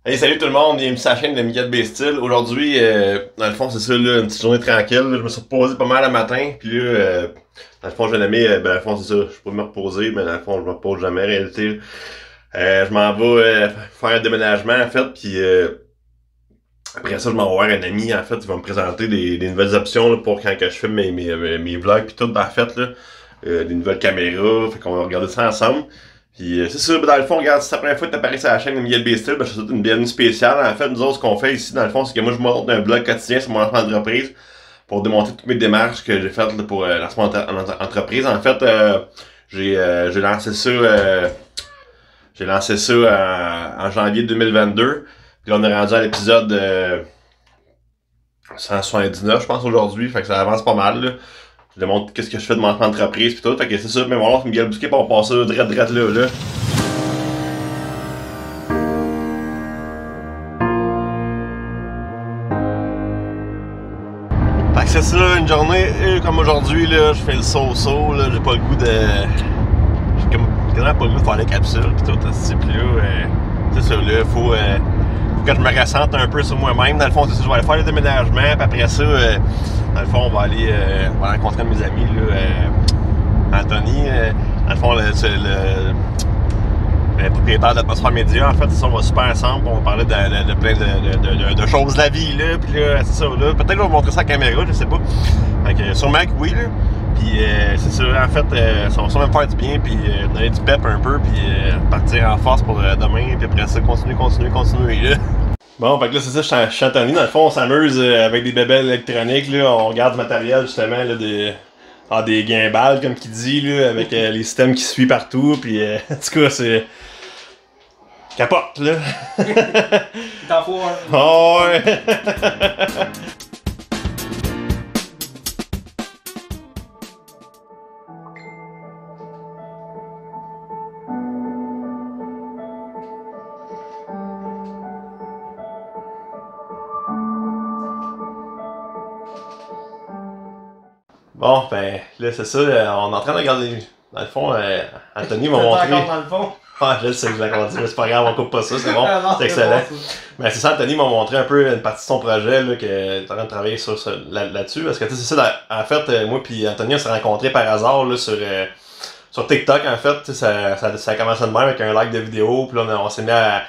Hey, salut tout le monde, bienvenue sur la chaîne de Miguel B-Style. Aujourd'hui, dans le fond, c'est ça, là, une petite journée tranquille. Là. Je me suis reposé pas mal le matin, puis là, dans le fond, j'ai nommé, dans le fond, c'est ça, je peux me reposer, mais dans le fond, je me repose jamais en réalité. Je m'en vais faire un déménagement, en fait, puis après ça, je m'en vais voir un ami, en fait, il va me présenter des nouvelles options là, pour quand que je filme mes vlogs, puis tout, en fait, là, des nouvelles caméras, fait qu'on va regarder ça ensemble. Puis c'est ça, dans le fond, regarde, si c'est la première fois que t'apparais sur la chaîne de Miguel B-Style, ben, je te souhaite une bienvenue spéciale. En fait, nous autres, ce qu'on fait ici, dans le fond, c'est que moi, je monte un blog quotidien sur mon entreprise pour démontrer toutes mes démarches que j'ai faites là, pour lancer mon entreprise. En fait, j'ai lancé ça en janvier 2022. Puis là, on est rendu à l'épisode 179, je pense, aujourd'hui. Fait que ça avance pas mal, là. Je démontre qu'est-ce que je fais de mon entreprise pis tout. Fait que c'est ça, mais voilà, c'est Miguel Bousquet, pis on passe ça drette là. Fait que c'est ça, une journée comme aujourd'hui, là, je fais le saut, là, j'ai pas le goût de... J'ai quasiment pas le goût de faire les capsules pis tout, ce type-là. C'est ça, là, faut que je me ressente un peu sur moi-même. Dans le fond, c'est ça, je vais aller faire le déménagement, pis après ça, dans le fond, on va aller rencontrer mes amis, là, Anthony. Dans le fond, le propriétaire d'Atmosphère Média, en fait, c'est ça, on va super ensemble, on va parler de plein de choses de la vie, là, pis là, c'est ça, là. Peut-être que je vais vous montrer ça à la caméra, je sais pas. Fait que sûrement que oui, là. Puis c'est ça, en fait, ça va sûrement me faire du bien, puis donner du pep un peu, puis partir en force pour demain, puis après ça, continuer, là. Bon, fait que là, c'est ça, je suis Anthony. Dans le fond, on s'amuse avec des bébelles électroniques, là. On regarde du matériel, justement, là, des gimbals, comme qui dit, là, avec les systèmes qui suivent partout, puis en tout cas, c'est... Capote, là. Il t'en faut un. Oh, ouais. Bon, ben, là, c'est ça, on est en train de regarder. Dans le fond, Anthony m'a montré. Encore dans le fond. Ah, je sais que je l'ai dit, mais c'est pas grave, on coupe pas ça, c'est bon, c'est excellent. Bon, ben, c'est ça, Anthony m'a montré un peu une partie de son projet, là, que t'es en train de travailler là-dessus. Parce que, tu sais, c'est ça, en fait, moi puis Anthony, on s'est rencontrés par hasard, là, sur TikTok, en fait. Ça a commencé de même avec un like de vidéo, puis là, on s'est mis à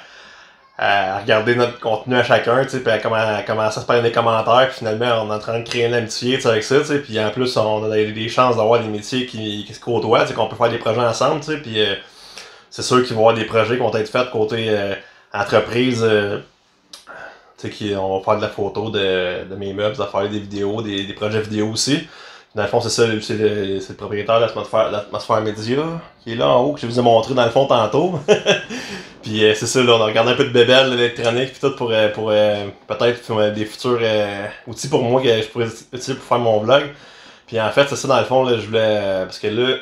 regarder notre contenu à chacun, tu sais, puis à commencer à se parler des commentaires, puis finalement, on est en train de créer une amitié, tu sais, avec ça, tu sais, puis en plus, on a des chances d'avoir des métiers qui se côtoient, tu sais, qu'on peut faire des projets ensemble, tu sais, puis c'est sûr qu'il va y avoir des projets qui vont être faits côté entreprise, tu sais, on va faire de la photo de mes meubles, ça va faire des vidéos, des projets vidéo aussi. Dans le fond, c'est ça, c'est le propriétaire de l'Atmosphère Média qui est là en haut, que je vous ai montré dans le fond tantôt. Puis c'est ça, là, on a regardé un peu de bébelles électroniques puis tout pour peut-être des futurs outils pour moi que je pourrais utiliser pour faire mon vlog. Puis en fait, c'est ça, dans le fond, là, je voulais... parce que là,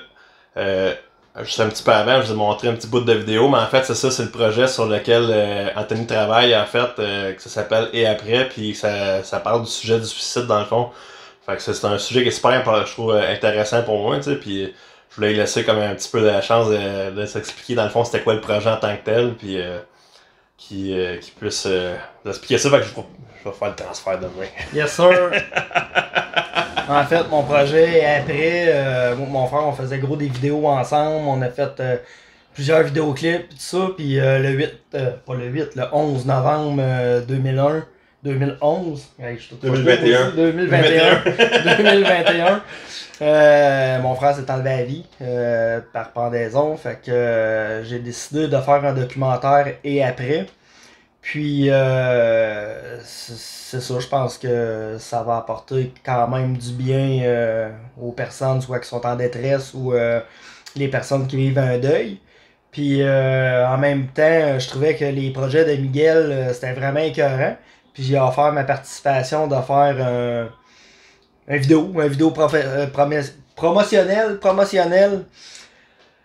juste un petit peu avant, je vous ai montré un petit bout de vidéo, mais en fait, c'est ça, c'est le projet sur lequel Anthony travaille, en fait, que ça s'appelle « Et après », puis ça parle du sujet du suicide, dans le fond. Fait que c'est un sujet qui est super, je trouve, intéressant pour moi, tu sais, puis je voulais laisser comme un petit peu de la chance de s'expliquer dans le fond c'était quoi le projet en tant que tel, puis qui puisse expliquer ça, fait que je vais faire le transfert demain. Yes sir! En fait, mon projet est après, mon frère, on faisait gros des vidéos ensemble, on a fait plusieurs vidéoclips et tout ça, puis le 11 novembre 2011. Hey, 2021. Mon frère s'est enlevé la vie par pendaison. Fait que j'ai décidé de faire un documentaire et après. Puis c'est ça, je pense que ça va apporter quand même du bien aux personnes, soit qui sont en détresse ou les personnes qui vivent un deuil. Puis en même temps, je trouvais que les projets de Miguel, c'était vraiment écœurant. Puis j'ai offert ma participation de faire une vidéo promotionnelle,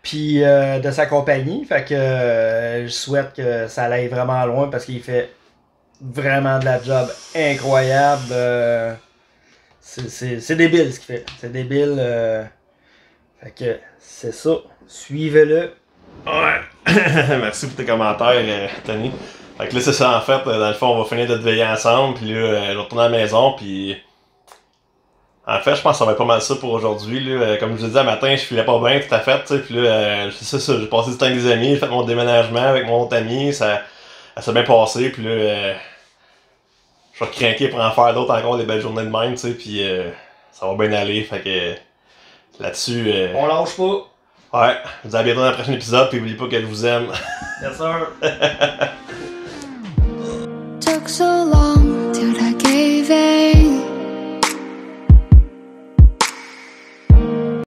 puis de sa compagnie. Fait que je souhaite que ça aille vraiment loin parce qu'il fait vraiment de la job incroyable. C'est débile ce qu'il fait. C'est débile. Fait que c'est ça. Suivez-le. Ouais. Merci pour tes commentaires, Tony. Fait que là, c'est ça, en fait, dans le fond, on va finir de te veiller ensemble, puis là, je vais retourner à la maison, puis... En fait, je pense que ça va être pas mal ça pour aujourd'hui, là. Comme je vous ai dit, à matin, je filais pas bien, tout à fait, tu sais, puis là, c'est ça, j'ai passé du temps avec des amis, j'ai fait mon déménagement avec mon autre ami, ça s'est bien passé, puis là, je vais craquer pour en faire d'autres encore, des belles journées de même, tu sais, puis ça va bien aller, fait que là-dessus... On lâche pas. Ouais, je vous dis à bientôt dans le prochain épisode, puis n'oubliez pas que je vous aime. Yes, sir. Took so long